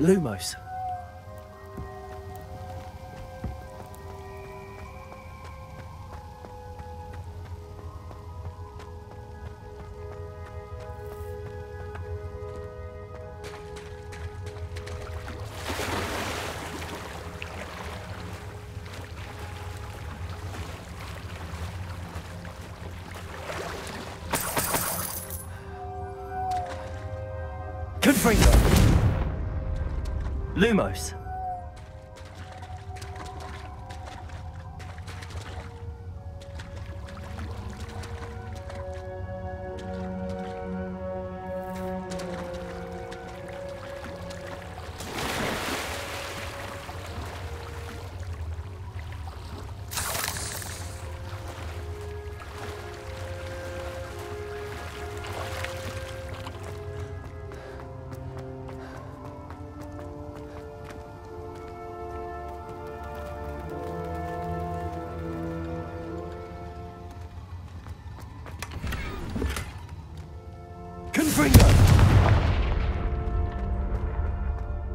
Lumos. Confringo. Lumos.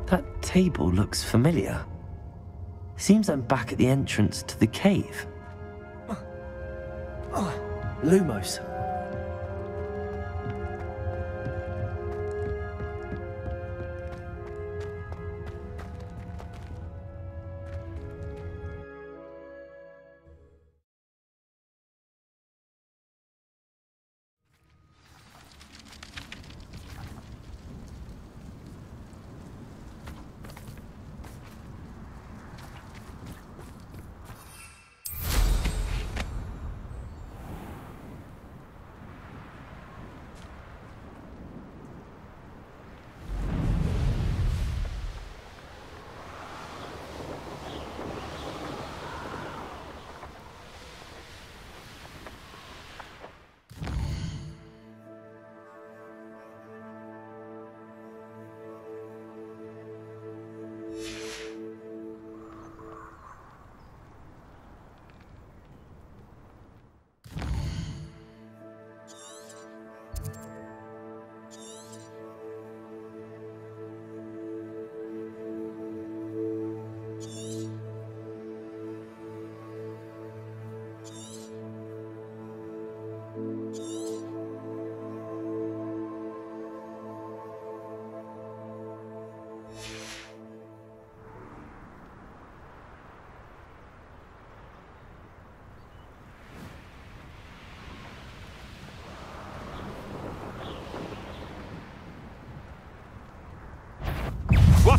That table looks familiar. Seems I'm back at the entrance to the cave. Lumos.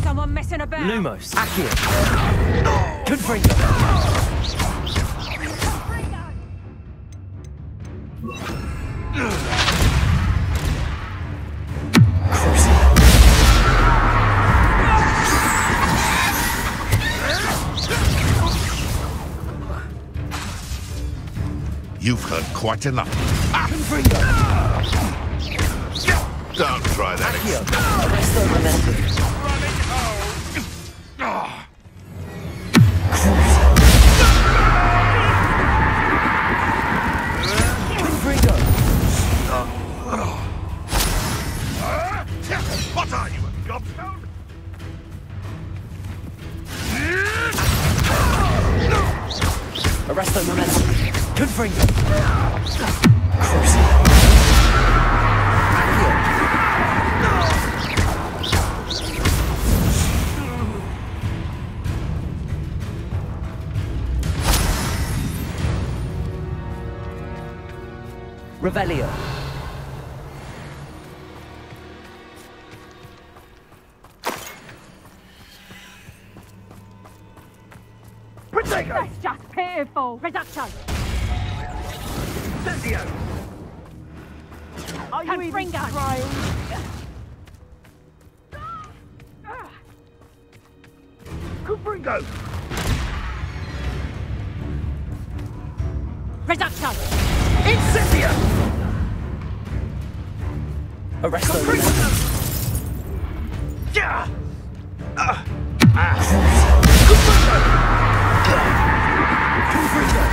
Someone messing about. Lumos. Accio. Confringo. You've heard quite enough. Confringo. Don't try that. Accio. Arresto momentum. What are you, a gobstone? Arresto momentum. Confringo. Revelio. That's just pitiful. Reduction. Are you even trying? Confringo! Reduction. Incendio! Arresto momentum. Yeah! Confringo.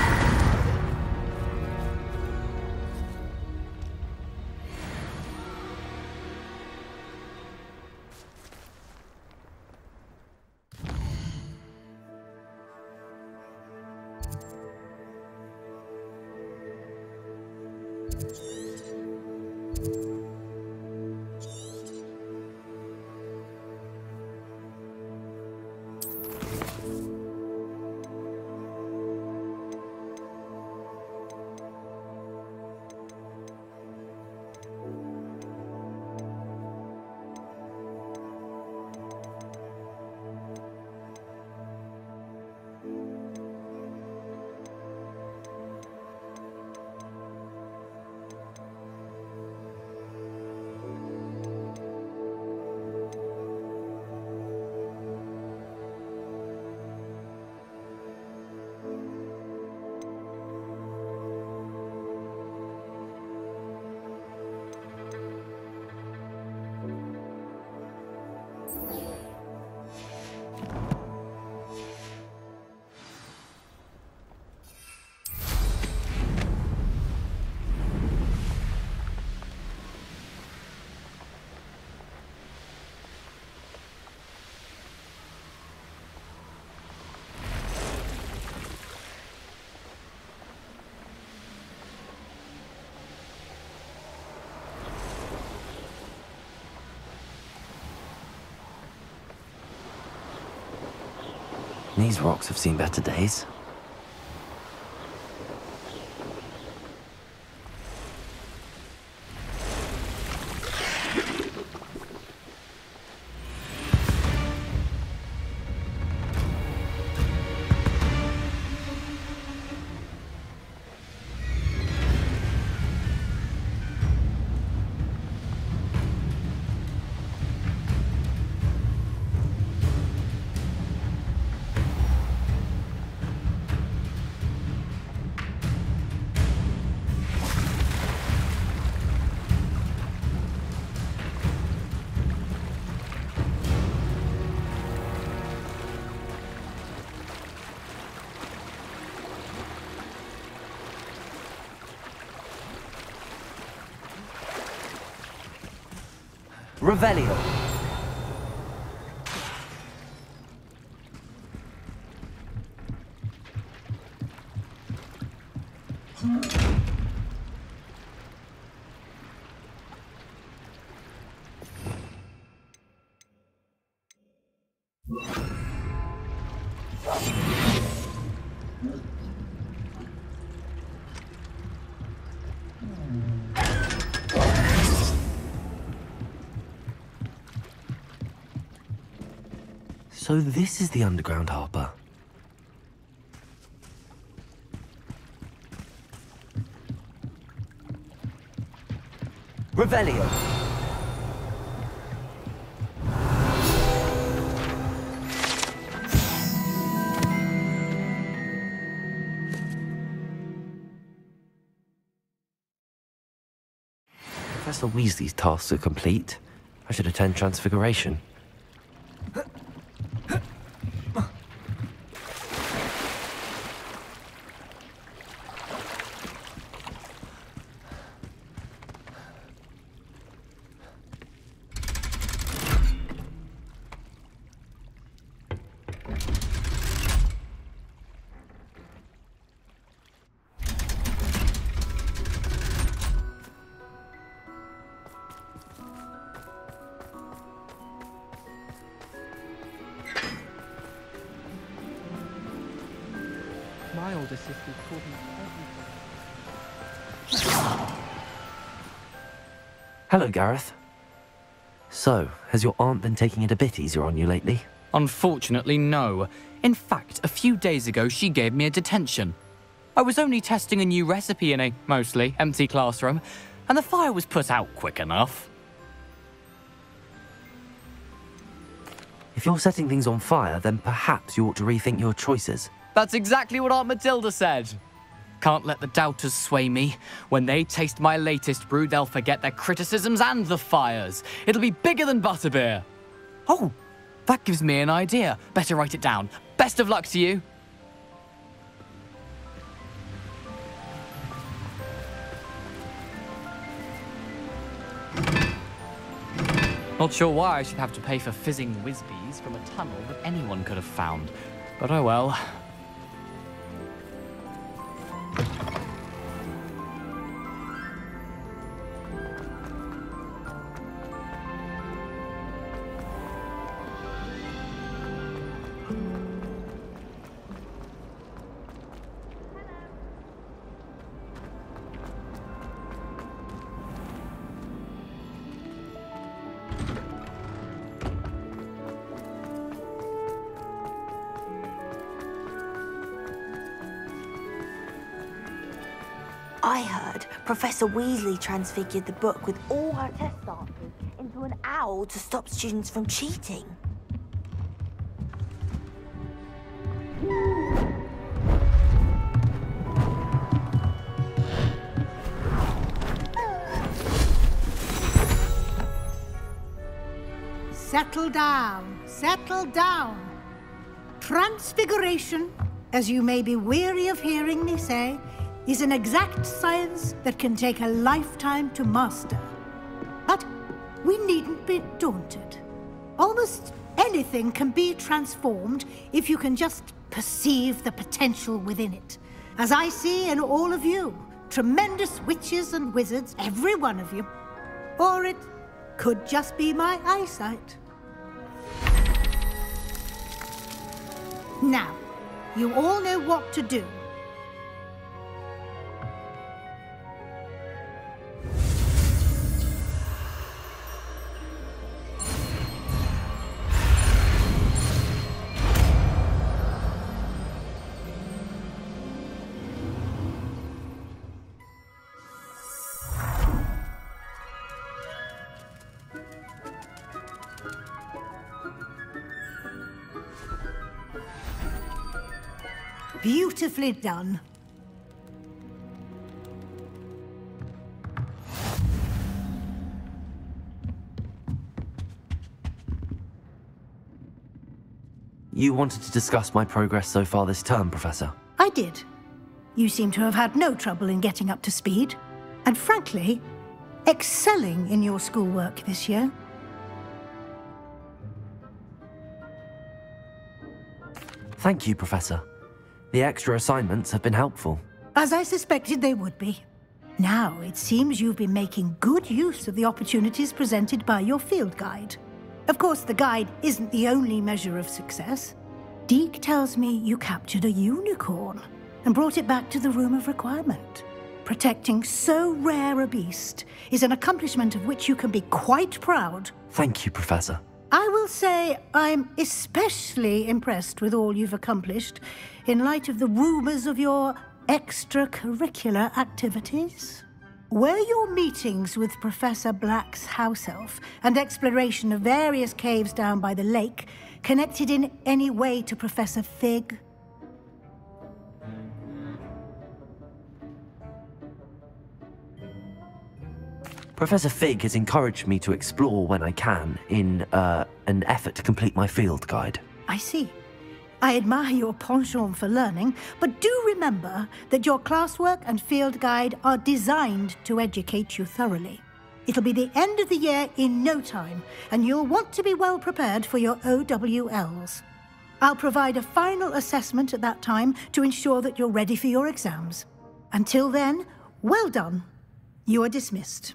These rocks have seen better days. Revelio. So this is the underground harbour. Revelio. Professor Weasley's tasks are complete. I should attend Transfiguration. My older sister called me everything. Hello, Gareth. So, has your aunt been taking it a bit easier on you lately? Unfortunately, no. In fact, a few days ago, she gave me a detention. I was only testing a new recipe in a mostly empty classroom, and the fire was put out quick enough. If you're setting things on fire, then perhaps you ought to rethink your choices. That's exactly what Aunt Matilda said. Can't let the doubters sway me. When they taste my latest brew, they'll forget their criticisms and the fires. It'll be bigger than butterbeer. Oh, that gives me an idea. Better write it down. Best of luck to you. Not sure why I should have to pay for fizzing whiz-bees from a tunnel that anyone could have found. But oh well. I heard Professor Weasley transfigured the book with all her test answers into an owl to stop students from cheating. Settle down, settle down. Transfiguration, as you may be weary of hearing me say, is an exact science that can take a lifetime to master. But we needn't be daunted. Almost anything can be transformed if you can just perceive the potential within it. As I see in all of you, tremendous witches and wizards, every one of you. Or it could just be my eyesight. Now, you all know what to do. Beautifully done. You wanted to discuss my progress so far this term, Professor? I did. You seem to have had no trouble in getting up to speed. And frankly, excelling in your schoolwork this year. Thank you, Professor. The extra assignments have been helpful. As I suspected they would be. Now, it seems you've been making good use of the opportunities presented by your field guide. Of course, the guide isn't the only measure of success. Deke tells me you captured a unicorn and brought it back to the Room of Requirement. Protecting so rare a beast is an accomplishment of which you can be quite proud. Thank you, Professor. I will say I'm especially impressed with all you've accomplished in light of the rumors of your extracurricular activities. Were your meetings with Professor Black's house elf and exploration of various caves down by the lake connected in any way to Professor Fig? Professor Fig has encouraged me to explore when I can in an effort to complete my field guide. I see. I admire your penchant for learning, but do remember that your classwork and field guide are designed to educate you thoroughly. It'll be the end of the year in no time, and you'll want to be well prepared for your OWLs. I'll provide a final assessment at that time to ensure that you're ready for your exams. Until then, well done. You are dismissed.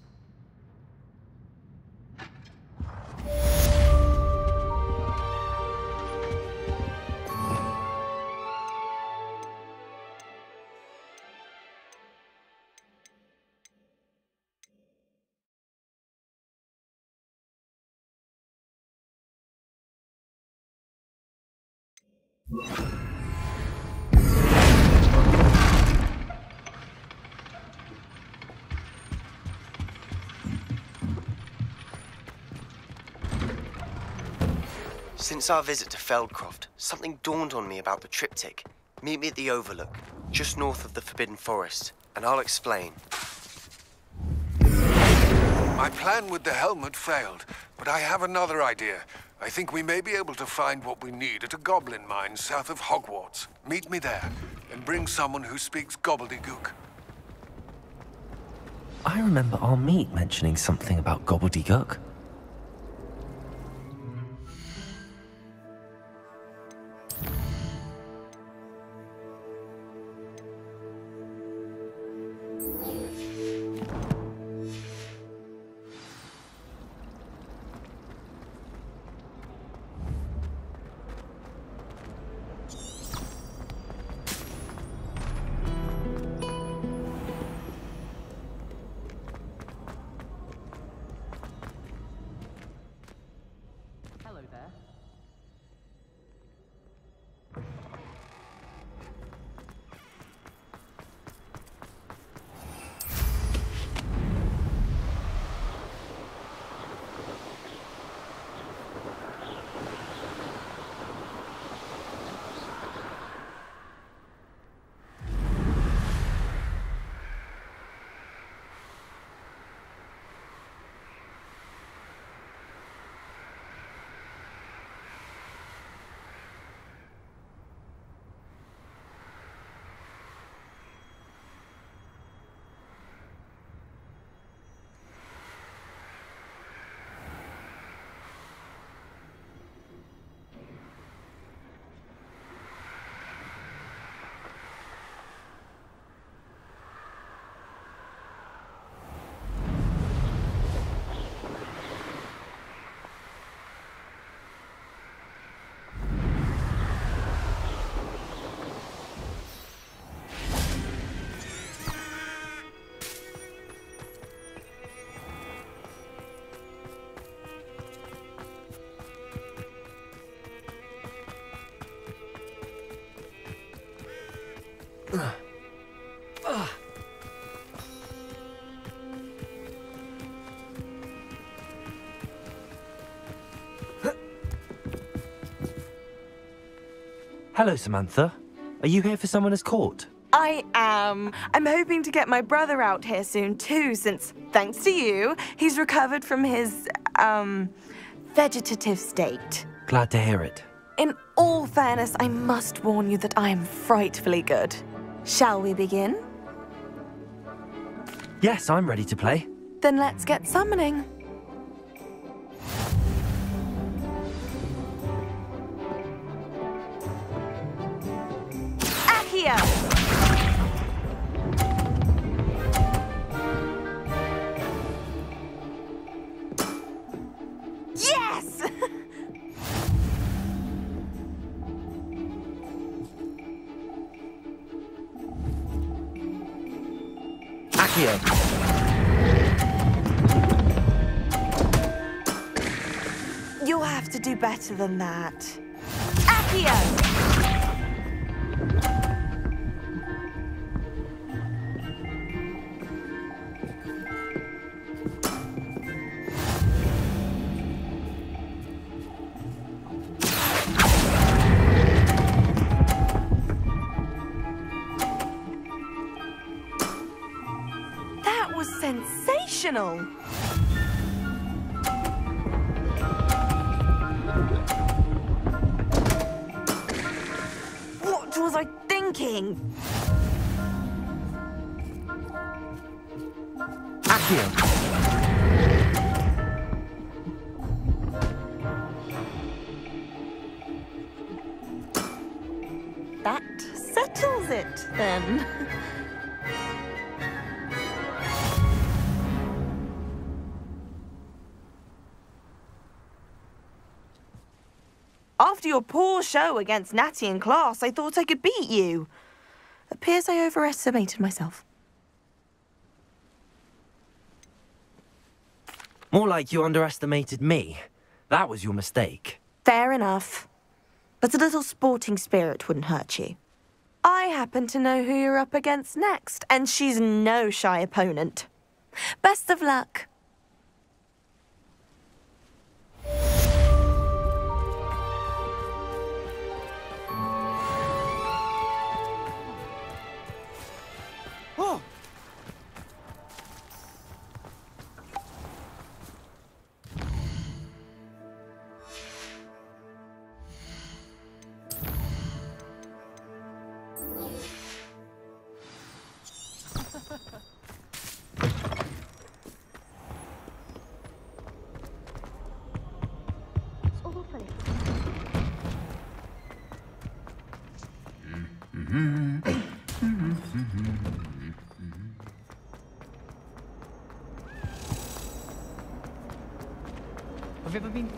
Since our visit to Feldcroft, something dawned on me about the triptych. Meet me at the Overlook, just north of the Forbidden Forest, and I'll explain. My plan with the helmet failed, but I have another idea. I think we may be able to find what we need at a goblin mine south of Hogwarts. Meet me there, and bring someone who speaks gobbledygook. I remember our meet mentioning something about gobbledygook. Hello, Samantha. Are you here for Summoner's Court? I am. I'm hoping to get my brother out here soon too, since, thanks to you, he's recovered from his, vegetative state. Glad to hear it. In all fairness, I must warn you that I am frightfully good. Shall we begin? Yes, I'm ready to play. Then let's get summoning. Accio! Yes! Accio! You'll have to do better than that. Accio! That was sensational! What was I thinking? Accio! That settles it, then. After your poor show against Natty in class, I thought I could beat you. Appears I overestimated myself. More like you underestimated me. That was your mistake. Fair enough. But a little sporting spirit wouldn't hurt you. I happen to know who you're up against next, and she's no shy opponent. Best of luck. Oh! Have you ever been...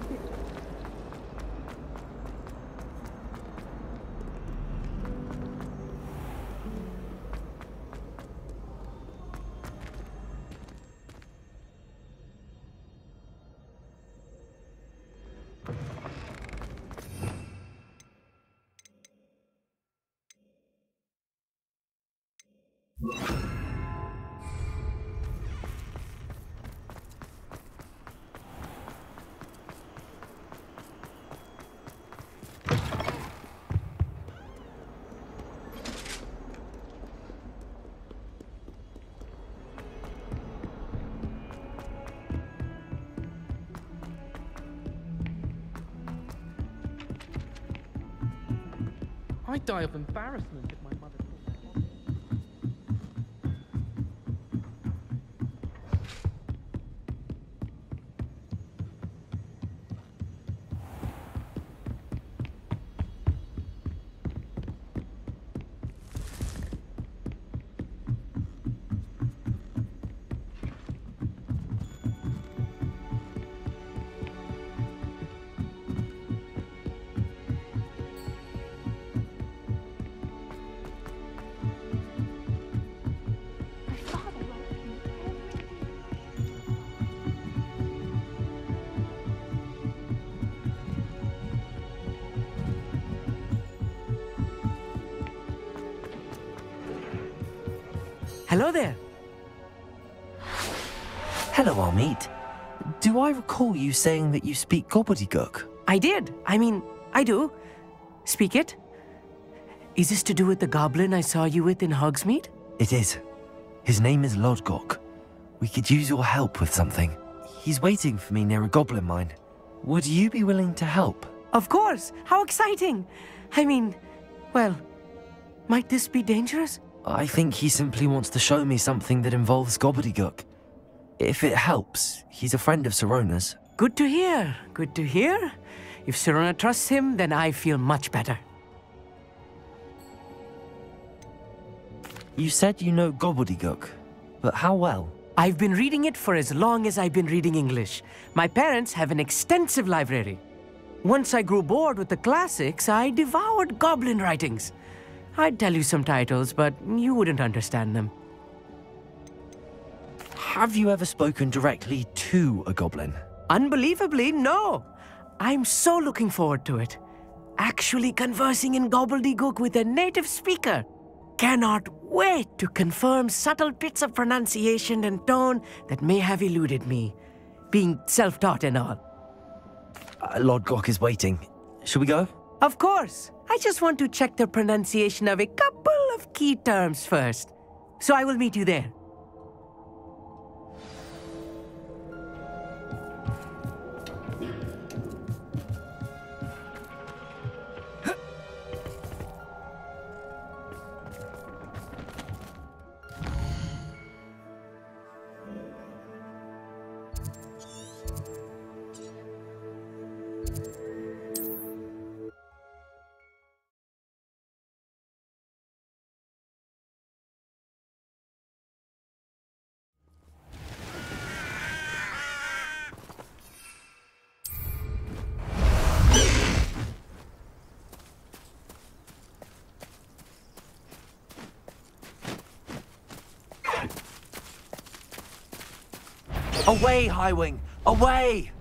I'd die of embarrassment if my mother thought Hello there. Hello, Amit. Do I recall you saying that you speak gobbledygook? I did. I mean, I do. Speak it. Is this to do with the goblin I saw you with in Hogsmeade? It is. His name is Lodgok. We could use your help with something. He's waiting for me near a goblin mine. Would you be willing to help? Of course! How exciting! I mean, well, might this be dangerous? I think he simply wants to show me something that involves gobbledygook. If it helps, he's a friend of Sirona's. Good to hear. Good to hear. If Sirona trusts him, then I feel much better. You said you know gobbledygook, but how well? I've been reading it for as long as I've been reading English. My parents have an extensive library. Once I grew bored with the classics, I devoured goblin writings. I'd tell you some titles, but you wouldn't understand them. Have you ever spoken directly to a goblin? Unbelievably, no. I'm so looking forward to it. Actually conversing in gobbledygook with a native speaker. Cannot wait to confirm subtle bits of pronunciation and tone that may have eluded me, being self-taught and all. Lodgok is waiting. Shall we go? Of course. I just want to check the pronunciation of a couple of key terms first. So I will meet you there. Away, Highwing! Away!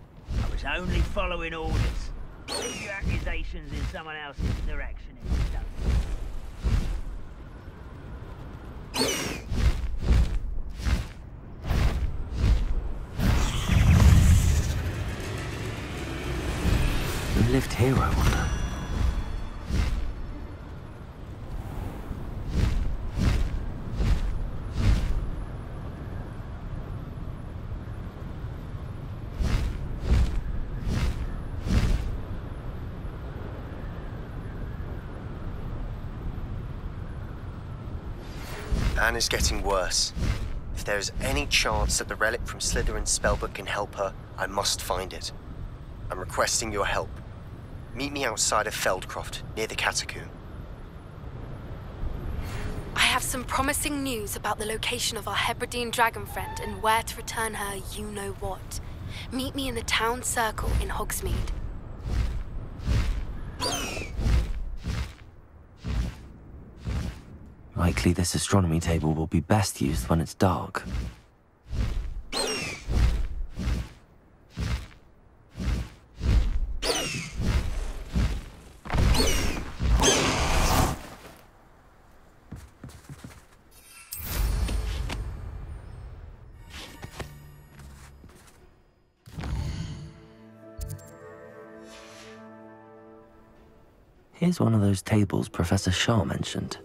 I was only following orders. Leave your accusations in someone else's direction instead. Who lived here, I wonder? Anna's getting worse. If there is any chance that the relic from Slytherin's spellbook can help her, I must find it. I'm requesting your help. Meet me outside of Feldcroft, near the catacomb. I have some promising news about the location of our Hebridean dragon friend and where to return her you-know-what. Meet me in the town circle in Hogsmeade. Likely this astronomy table will be best used when it's dark. Here's one of those tables Professor Shaw mentioned.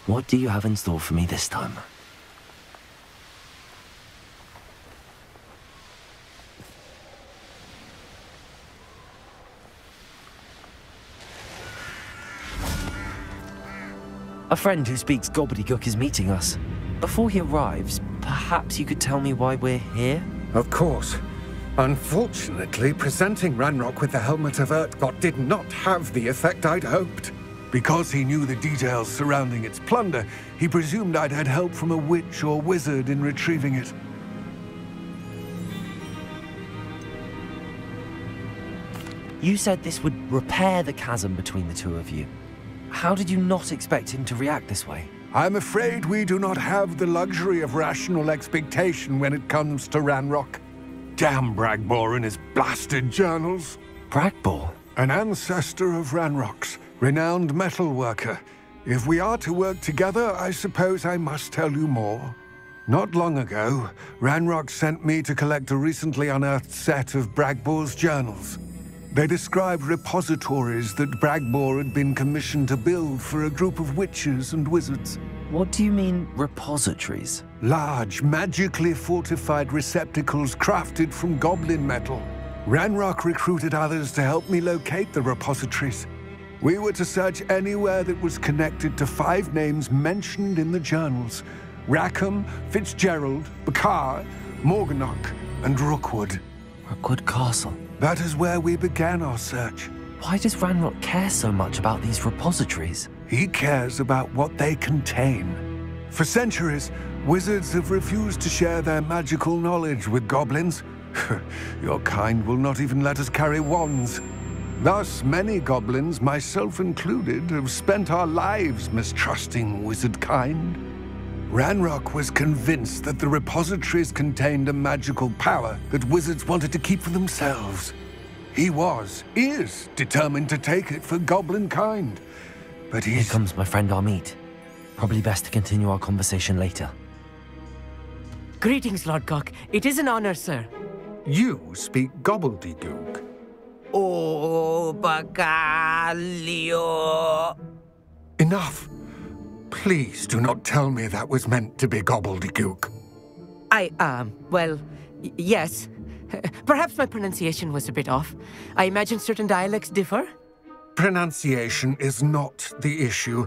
What do you have in store for me this time? A friend who speaks gobbledygook is meeting us. Before he arrives, perhaps you could tell me why we're here? Of course. Unfortunately, presenting Ranrock with the Helmet of Urtkot did not have the effect I'd hoped. Because he knew the details surrounding its plunder, he presumed I'd had help from a witch or wizard in retrieving it. You said this would repair the chasm between the two of you. How did you not expect him to react this way? I'm afraid we do not have the luxury of rational expectation when it comes to Ranrock. Damn Bragbor and his blasted journals. Bragbor? An ancestor of Ranrock's, renowned metal worker. If we are to work together, I suppose I must tell you more. Not long ago, Ranrock sent me to collect a recently unearthed set of Bragbor's journals. They described repositories that Bragbor had been commissioned to build for a group of witches and wizards. What do you mean, repositories? Large, magically fortified receptacles crafted from goblin metal. Ranrock recruited others to help me locate the repositories. We were to search anywhere that was connected to 5 names mentioned in the journals: Rackham, Fitzgerald, Bakar, Morganach, and Rookwood. Rookwood Castle. That is where we began our search. Why does Ranrock care so much about these repositories? He cares about what they contain. For centuries, wizards have refused to share their magical knowledge with goblins. Your kind will not even let us carry wands. Thus, many goblins, myself included, have spent our lives mistrusting wizard kind. Ranrock was convinced that the repositories contained a magical power that wizards wanted to keep for themselves. He is determined to take it for goblin kind. But Here comes my friend Amit. Probably best to continue our conversation later. Greetings, Lodgok. It is an honor, sir. You speak gobbledygook. Oh, Bagalio. Enough. Please do not tell me that was meant to be gobbledygook. Well, yes. Perhaps my pronunciation was a bit off. I imagine certain dialects differ. Pronunciation is not the issue.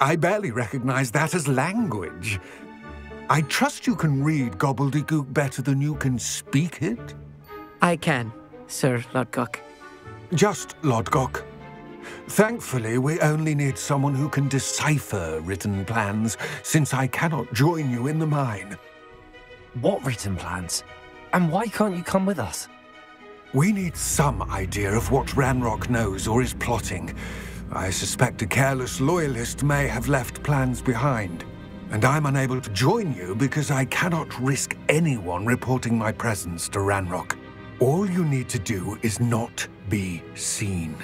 I barely recognize that as language. I trust you can read gobbledygook better than you can speak it? I can, Sir Lodgok. Just Lodgok. Thankfully, we only need someone who can decipher written plans, since I cannot join you in the mine. What written plans? And why can't you come with us? We need some idea of what Ranrock knows or is plotting. I suspect a careless loyalist may have left plans behind. And I'm unable to join you because I cannot risk anyone reporting my presence to Ranrock. All you need to do is not be seen.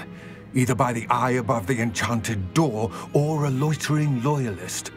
Either by the eye above the enchanted door or a loitering loyalist.